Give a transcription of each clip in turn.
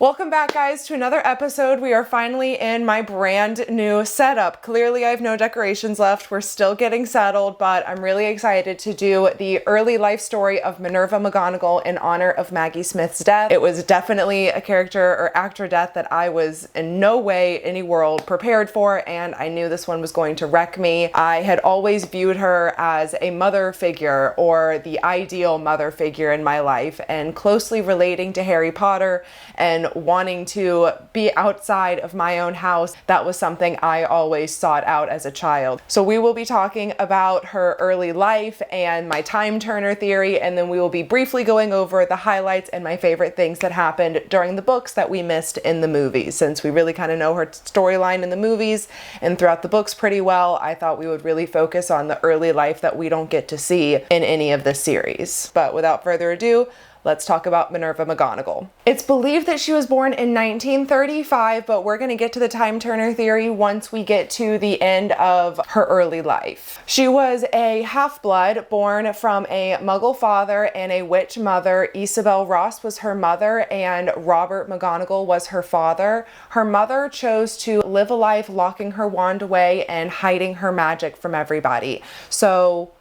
Welcome back, guys, to another episode. We are finally in my brand new setup. Clearly, I have no decorations left. We're still getting settled, but I'm really excited to do the early life story of Minerva McGonagall in honor of Maggie Smith's death. It was definitely a character or actor death that I was in no way, any world prepared for, and I knew this one was going to wreck me. I had always viewed her as a mother figure or the ideal mother figure in my life, and closely relating to Harry Potter and wanting to be outside of my own house. That was something I always sought out as a child. So we will be talking about her early life and my time turner theory, and then we will be briefly going over the highlights and my favorite things that happened during the books that we missed in the movies. Since we really kind of know her storyline in the movies and throughout the books pretty well, I thought we would really focus on the early life that we don't get to see in any of the series. But without further ado, let's talk about Minerva McGonagall. It's believed that she was born in 1935, but we're going to get to the time turner theory once we get to the end of her early life. She was a half-blood born from a Muggle father and a witch mother. Isabel Ross was her mother and Robert McGonagall was her father. Her mother chose to live a life locking her wand away and hiding her magic from everybody. So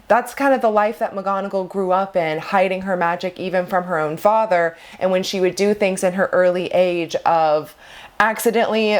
that's kind of the life that McGonagall grew up in, hiding her magic even from her own father. And when she would do things in her early age of accidentally,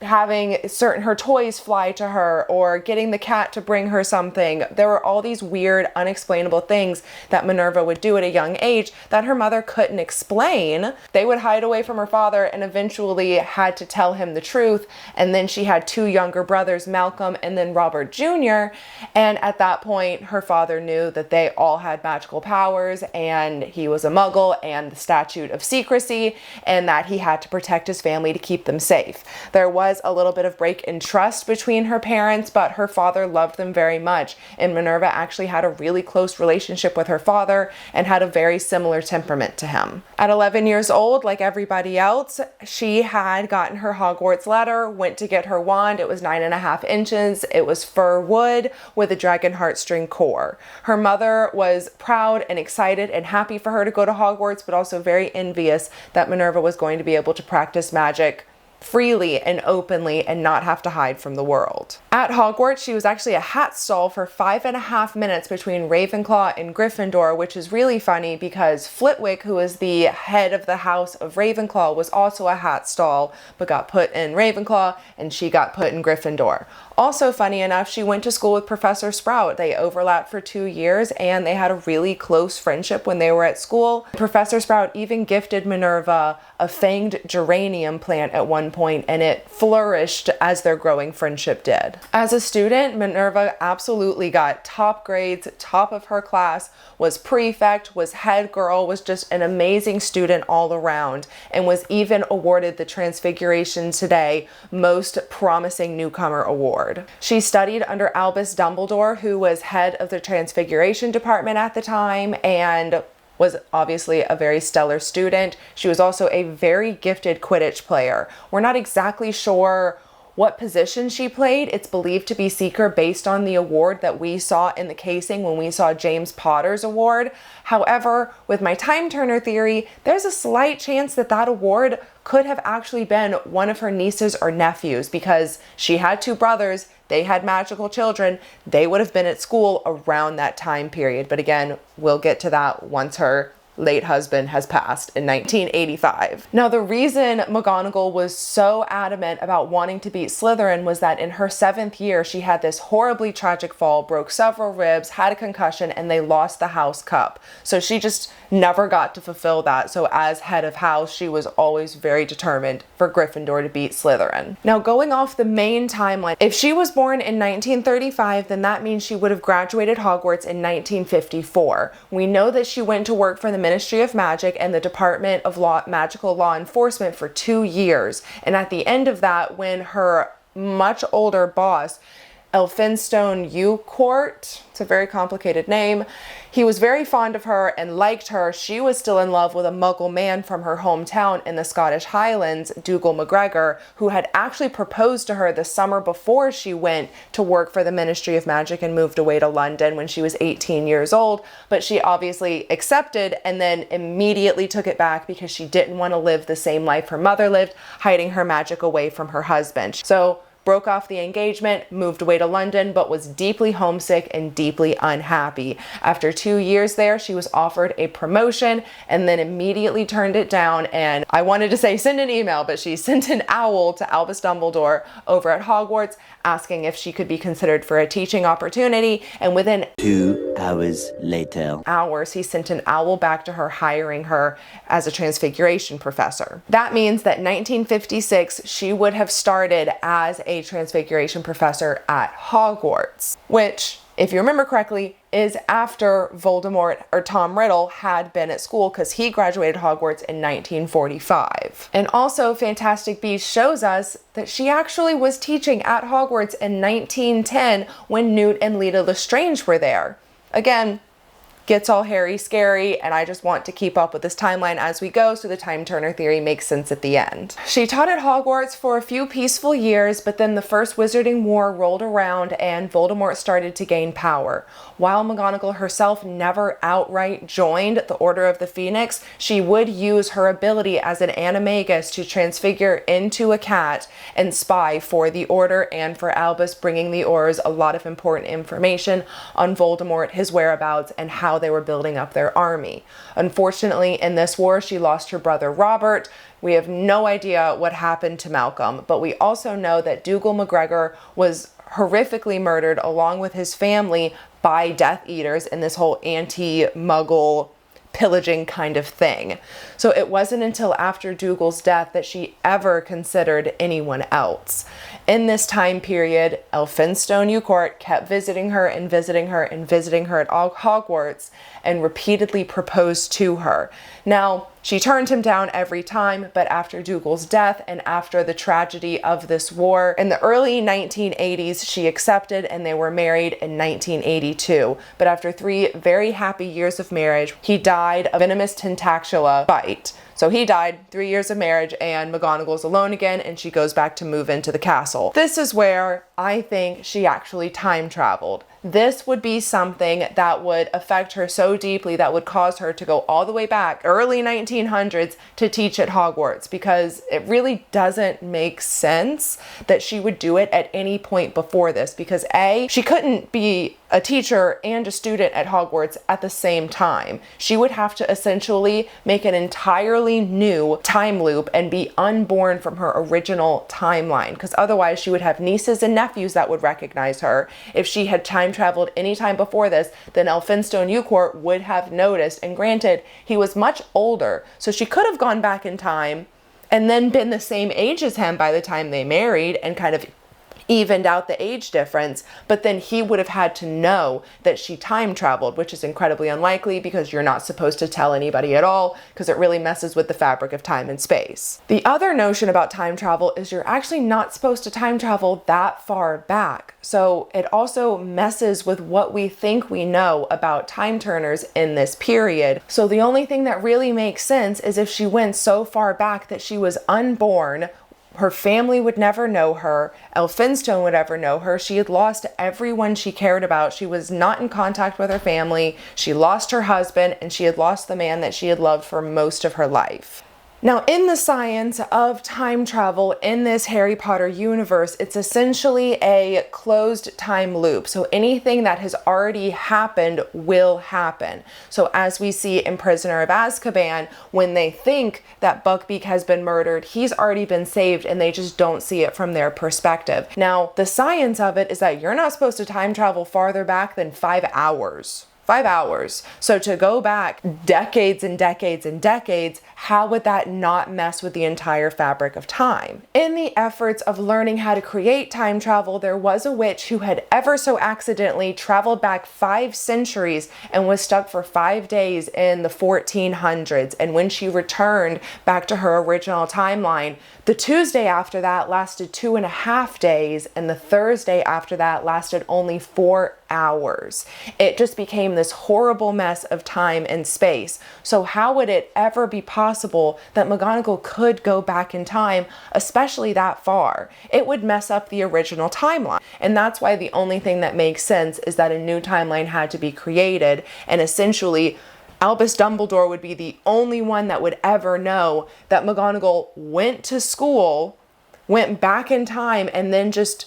having her toys fly to her or getting the cat to bring her something, there were all these weird, unexplainable things that Minerva would do at a young age that her mother couldn't explain. They would hide away from her father and eventually had to tell him the truth. And then she had two younger brothers, Malcolm and then Robert Jr. And at that point, her father knew that they all had magical powers and he was a Muggle and the statute of secrecy, and that he had to protect his family to keep them safe. There was a little bit of break in trust between her parents, but her father loved them very much, and Minerva actually had a really close relationship with her father and had a very similar temperament to him. At 11 years old, like everybody else, she had gotten her Hogwarts letter, went to get her wand. It was 9.5 inches. It was fir wood with a dragon heartstring core. Her mother was proud and excited and happy for her to go to Hogwarts, but also very envious that Minerva was going to be able to practice magic freely and openly and not have to hide from the world. At Hogwarts, she was actually a hat stall for 5.5 minutes between Ravenclaw and Gryffindor, which is really funny because Flitwick, who is the head of the house of Ravenclaw, was also a hat stall, but got put in Ravenclaw and she got put in Gryffindor. Also funny enough, she went to school with Professor Sprout. They overlapped for 2 years and they had a really close friendship when they were at school. Professor Sprout even gifted Minerva a fanged geranium plant at one point, and it flourished as their growing friendship did. As a student, Minerva absolutely got top grades, top of her class, was prefect, was head girl, was just an amazing student all around, and was even awarded the Transfiguration Today Most Promising Newcomer Award. She studied under Albus Dumbledore, who was head of the Transfiguration Department at the time, and was obviously a very stellar student. She was also a very gifted Quidditch player. We're not exactly sure what position she played. It's believed to be Seeker based on the award that we saw in the casing when we saw James Potter's award. However, with my time turner theory, there's a slight chance that that award could have actually been one of her nieces or nephews, because she had two brothers, they had magical children, they would have been at school around that time period. But again, we'll get to that once her late husband has passed in 1985. Now, the reason McGonagall was so adamant about wanting to beat Slytherin was that in her 7th year, she had this horribly tragic fall, broke several ribs, had a concussion, and they lost the house cup. So she just never got to fulfill that. So as head of house, she was always very determined for Gryffindor to beat Slytherin. Now, going off the main timeline, if she was born in 1935, then that means she would have graduated Hogwarts in 1954. We know that she went to work for the Ministry of Magic and the Department of Magical Law Enforcement for 2 years. And at the end of that, when her much older boss Elphinstone Court. It's a very complicated name. He was very fond of her and liked her. She was still in love with a Muggle man from her hometown in the Scottish Highlands, Dougal McGregor, who had actually proposed to her the summer before she went to work for the Ministry of Magic and moved away to London when she was 18 years old. But she obviously accepted and then immediately took it back because she didn't want to live the same life her mother lived, hiding her magic away from her husband. So broke off the engagement, moved away to London, but was deeply homesick and deeply unhappy. After 2 years there, she was offered a promotion and then immediately turned it down. And I wanted to say send an email, but she sent an owl to Albus Dumbledore over at Hogwarts asking if she could be considered for a teaching opportunity. And within 2 hours later, he sent an owl back to her, hiring her as a transfiguration professor. That means that 1956, she would have started as a transfiguration professor at Hogwarts, which, if you remember correctly, is after Voldemort or Tom Riddle had been at school because he graduated Hogwarts in 1945. And also Fantastic Beasts shows us that she actually was teaching at Hogwarts in 1910 when Newt and Leta Lestrange were there. Again, gets all hairy scary, and I just want to keep up with this timeline as we go so the time turner theory makes sense at the end. She taught at Hogwarts for a few peaceful years, but then the First Wizarding War rolled around and Voldemort started to gain power. While McGonagall herself never outright joined the Order of the Phoenix, she would use her ability as an animagus to transfigure into a cat and spy for the Order and for Albus, bringing the Aurors a lot of important information on Voldemort, his whereabouts, and how they were building up their army. Unfortunately, in this war, she lost her brother Robert. We have no idea what happened to Malcolm, but we also know that Dougal McGregor was horrifically murdered along with his family by Death Eaters in this whole anti-Muggle pillaging kind of thing. So it wasn't until after Dougal's death that she ever considered anyone else. In this time period, Elphinstone Court kept visiting her and visiting her and visiting her at Hogwarts and repeatedly proposed to her. Now, she turned him down every time, but after Dougal's death and after the tragedy of this war, in the early 1980s, she accepted and they were married in 1982. But after 3 very happy years of marriage, he died of venomous tentacula bite. So he died, 3 years of marriage, and McGonagall's alone again, and she goes back to move into the castle. This is where I think she actually time traveled. This would be something that would affect her so deeply that would cause her to go all the way back, early 1900s, to teach at Hogwarts, because it really doesn't make sense that she would do it at any point before this, because A, she couldn't be a teacher and a student at Hogwarts at the same time. She would have to essentially make an entirely new time loop and be unborn from her original timeline, because otherwise she would have nieces and nephews that would recognize her. If she had time traveled any time before this, then Elphinstone Court would have noticed, and granted, he was much older, so she could have gone back in time and then been the same age as him by the time they married and kind of evened out the age difference, but then he would have had to know that she time traveled, which is incredibly unlikely because you're not supposed to tell anybody at all because it really messes with the fabric of time and space. The other notion about time travel is you're actually not supposed to time travel that far back. So it also messes with what we think we know about time turners in this period. So the only thing that really makes sense is if she went so far back that she was unborn, her family would never know her, Elphinstone would ever know her. She had lost everyone she cared about. She was not in contact with her family. She lost her husband, and she had lost the man that she had loved for most of her life. Now, in the science of time travel in this Harry Potter universe, it's essentially a closed time loop. So anything that has already happened will happen. So as we see in Prisoner of Azkaban, when they think that Buckbeak has been murdered, he's already been saved and they just don't see it from their perspective. Now, the science of it is that you're not supposed to time travel farther back than 5 hours. 5 hours. So to go back decades and decades and decades, how would that not mess with the entire fabric of time? In the efforts of learning how to create time travel, there was a witch who had ever so accidentally traveled back 5 centuries and was stuck for 5 days in the 1400s. And when she returned back to her original timeline, the Tuesday after that lasted 2.5 days, and the Thursday after that lasted only 4 hours. It just became this horrible mess of time and space. So how would it ever be possible that McGonagall could go back in time, especially that far? It would mess up the original timeline. And that's why the only thing that makes sense is that a new timeline had to be created, and essentially Albus Dumbledore would be the only one that would ever know that McGonagall went to school, went back in time, and then just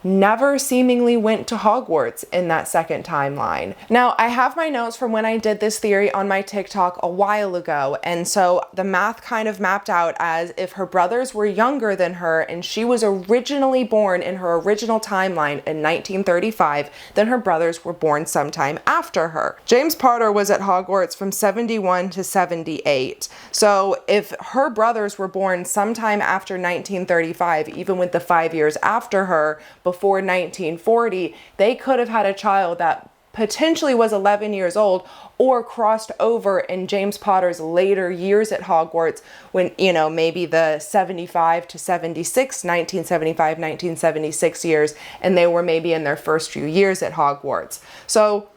never seemingly went to Hogwarts in that second timeline. Now, I have my notes from when I did this theory on my TikTok a while ago, and so the math kind of mapped out as if her brothers were younger than her and she was originally born in her original timeline in 1935, then her brothers were born sometime after her. James Potter was at Hogwarts from 71 to 78. So if her brothers were born sometime after 1935, even with the 5 years after her, before 1940, they could have had a child that potentially was 11 years old or crossed over in James Potter's later years at Hogwarts when, maybe the 75 to 76, 1975, 1976 years, and they were maybe in their first few years at Hogwarts. So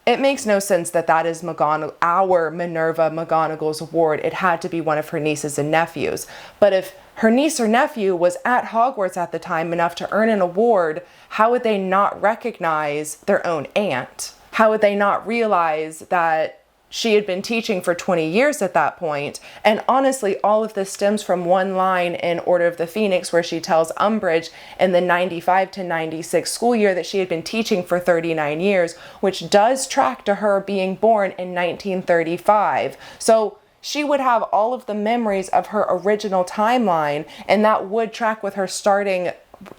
it makes no sense that that is our Minerva McGonagall's award. It had to be one of her nieces and nephews. But if her niece or nephew was at Hogwarts at the time enough to earn an award, how would they not recognize their own aunt? How would they not realize that she had been teaching for 20 years at that point? And honestly, all of this stems from one line in Order of the Phoenix where she tells Umbridge in the 95 to 96 school year that she had been teaching for 39 years, which does track to her being born in 1935. So she would have all of the memories of her original timeline, and that would track with her starting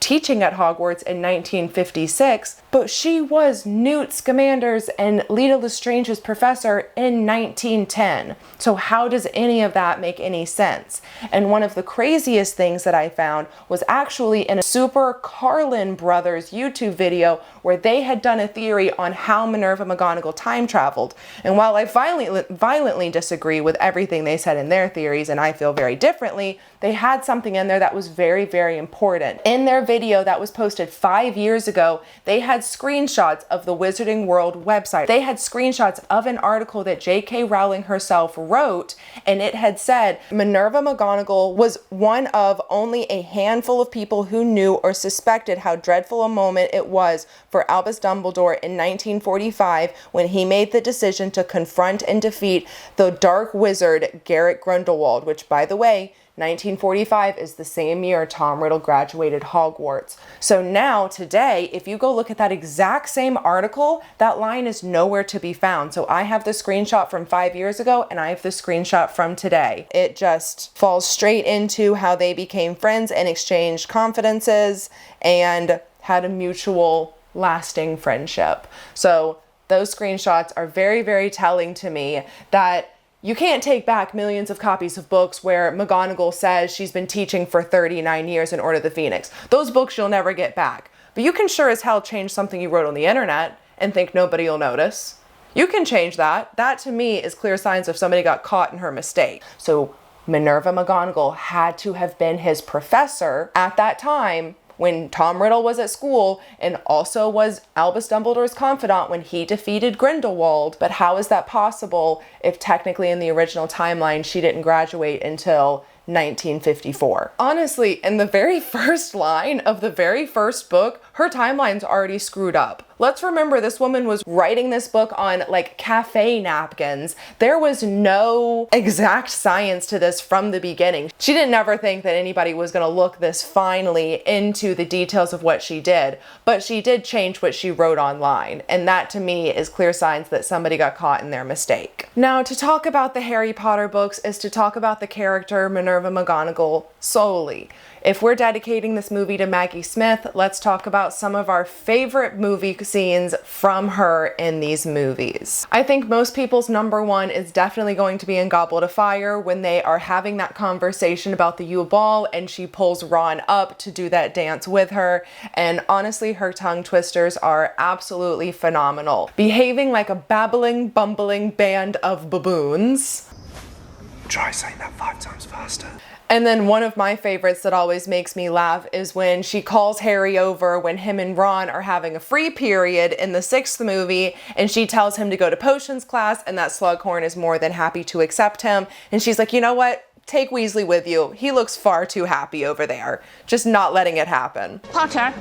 teaching at Hogwarts in 1956, but she was Newt Scamander's and Leta Lestrange's professor in 1910. So how does any of that make any sense? And one of the craziest things that I found was actually in a Super Carlin Brothers YouTube video where they had done a theory on how Minerva McGonagall time traveled. And while I violently disagree with everything they said in their theories, and I feel very differently, they had something in there that was very, very important. In their video that was posted 5 years ago, they had screenshots of the Wizarding World website. They had screenshots of an article that J.K. Rowling herself wrote, and it had said Minerva McGonagall was one of only a handful of people who knew or suspected how dreadful a moment it was for Albus Dumbledore in 1945 when he made the decision to confront and defeat the Dark Wizard Garrett Grindelwald, which, by the way, 1945 is the same year Tom Riddle graduated Hogwarts. So now, today, if you go look at that exact same article, that line is nowhere to be found. So I have the screenshot from 5 years ago, and I have the screenshot from today. It just falls straight into how they became friends and exchanged confidences and had a mutual lasting friendship. So those screenshots are very, very telling to me that you can't take back millions of copies of books where McGonagall says she's been teaching for 39 years in Order of the Phoenix. Those books you'll never get back. But you can sure as hell change something you wrote on the internet and think nobody will notice. You can change that. That to me is clear signs of somebody got caught in her mistake. So Minerva McGonagall had to have been his professor at that time when Tom Riddle was at school, and also was Albus Dumbledore's confidant when he defeated Grindelwald. But how is that possible if technically in the original timeline she didn't graduate until 1954? Honestly, in the very first line of the very first book, her timeline's already screwed up. Let's remember this woman was writing this book on like cafe napkins. There was no exact science to this from the beginning. She didn't ever think that anybody was going to look this finely into the details of what she did, but she did change what she wrote online. And that to me is clear signs that somebody got caught in their mistake. Now, to talk about the Harry Potter books is to talk about the character Minerva McGonagall solely. If we're dedicating this movie to Maggie Smith, let's talk about some of our favorite movie scenes from her in these movies. I think most people's number one is definitely going to be in Goblet of Fire when they are having that conversation about the Yule Ball and she pulls Ron up to do that dance with her. And honestly, her tongue twisters are absolutely phenomenal. Behaving like a babbling, bumbling band of baboons. Try saying that 5 times faster. And then one of my favorites that always makes me laugh is when she calls Harry over when him and Ron are having a free period in the 6th movie, and she tells him to go to potions class, and that Slughorn is more than happy to accept him. And she's like, you know what? Take Weasley with you. He looks far too happy over there. Just not letting it happen. Potter,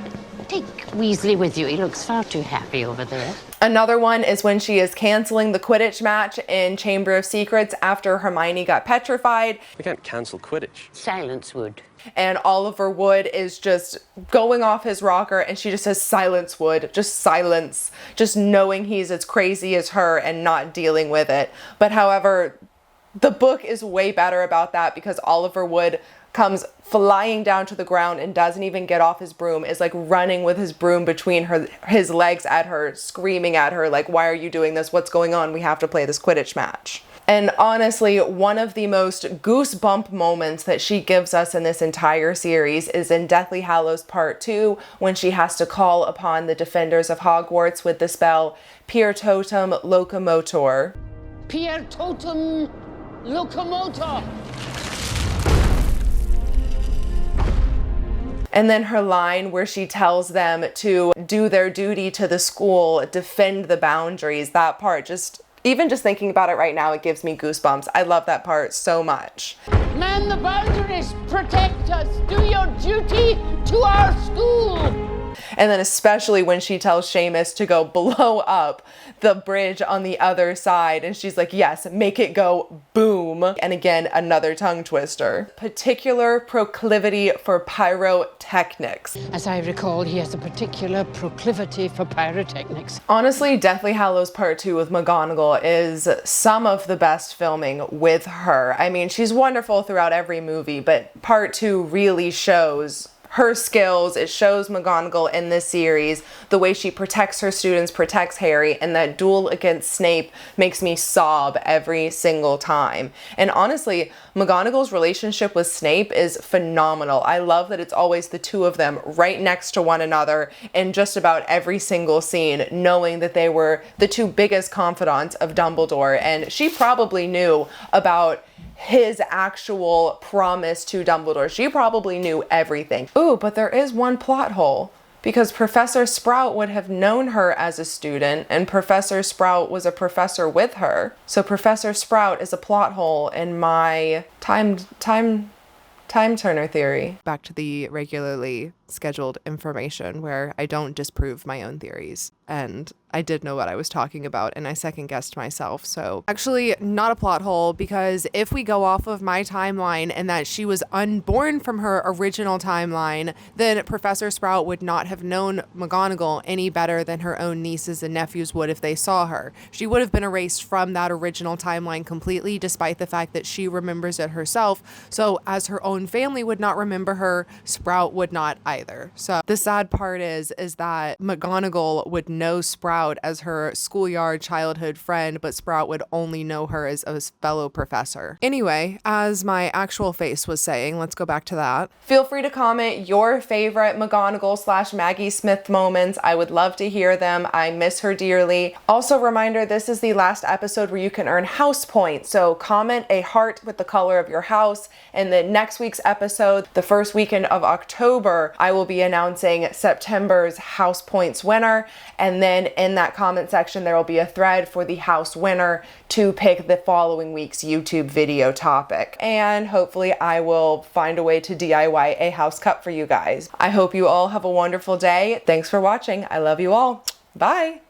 take Weasley with you. He looks far too happy over there. Another one is when she is canceling the Quidditch match in Chamber of Secrets after Hermione got petrified. We can't cancel Quidditch. Silence Wood. And Oliver Wood is just going off his rocker and she just says, silence, Wood, just silence. Just knowing he's as crazy as her and not dealing with it. But however, the book is way better about that because Oliver Wood comes flying down to the ground and doesn't even get off his broom, is like running with his broom between his legs at her, screaming at her like, why are you doing this? What's going on? We have to play this Quidditch match. And honestly, one of the most goosebump moments that she gives us in this entire series is in Deathly Hallows Part 2, when she has to call upon the defenders of Hogwarts with the spell Pier Totem Locomotor. Pier Totem Locomotor. And then her line where she tells them to do their duty to the school, defend the boundaries, that part just, even just thinking about it right now, it gives me goosebumps. I love that part so much. Man the boundaries, protect us, do your duty to our school. And then especially when she tells Seamus to go blow up the bridge on the other side. And she's like, yes, make it go boom. And again, another tongue twister. Particular proclivity for pyrotechnics. As I recall, he has a particular proclivity for pyrotechnics. Honestly, Deathly Hallows Part 2 with McGonagall is some of the best filming with her. I mean, she's wonderful throughout every movie, but Part 2 really shows her skills. It shows McGonagall in this series, the way she protects her students, protects Harry, and that duel against Snape makes me sob every single time. And honestly, McGonagall's relationship with Snape is phenomenal. I love that it's always the two of them right next to one another in just about every single scene, knowing that they were the two biggest confidants of Dumbledore, and she probably knew about his actual promise to Dumbledore. She probably knew everything. Ooh, but there is one plot hole, because Professor Sprout would have known her as a student, and Professor Sprout was a professor with her. So Professor Sprout is a plot hole in my time turner theory. Back to the regularly scheduled information where I don't disprove my own theories. And I did know what I was talking about and I second guessed myself. So actually not a plot hole, because if we go off of my timeline and that she was unborn from her original timeline, then Professor Sprout would not have known McGonagall any better than her own nieces and nephews would if they saw her. She would have been erased from that original timeline completely, despite the fact that she remembers it herself. So as her own family would not remember her, Sprout would not either. So the sad part is that McGonagall would know Sprout as her schoolyard childhood friend, but Sprout would only know her as a fellow professor. Anyway, as my actual face was saying, let's go back to that. Feel free to comment your favorite McGonagall / Maggie Smith moments. I would love to hear them. I miss her dearly. Also, reminder, this is the last episode where you can earn house points. So comment a heart with the color of your house. And then next week's episode, the first weekend of October, I will be announcing September's house points winner. And then in that comment section, there will be a thread for the house winner to pick the following week's YouTube video topic. And hopefully I will find a way to DIY a house cup for you guys. I hope you all have a wonderful day. Thanks for watching. I love you all. Bye.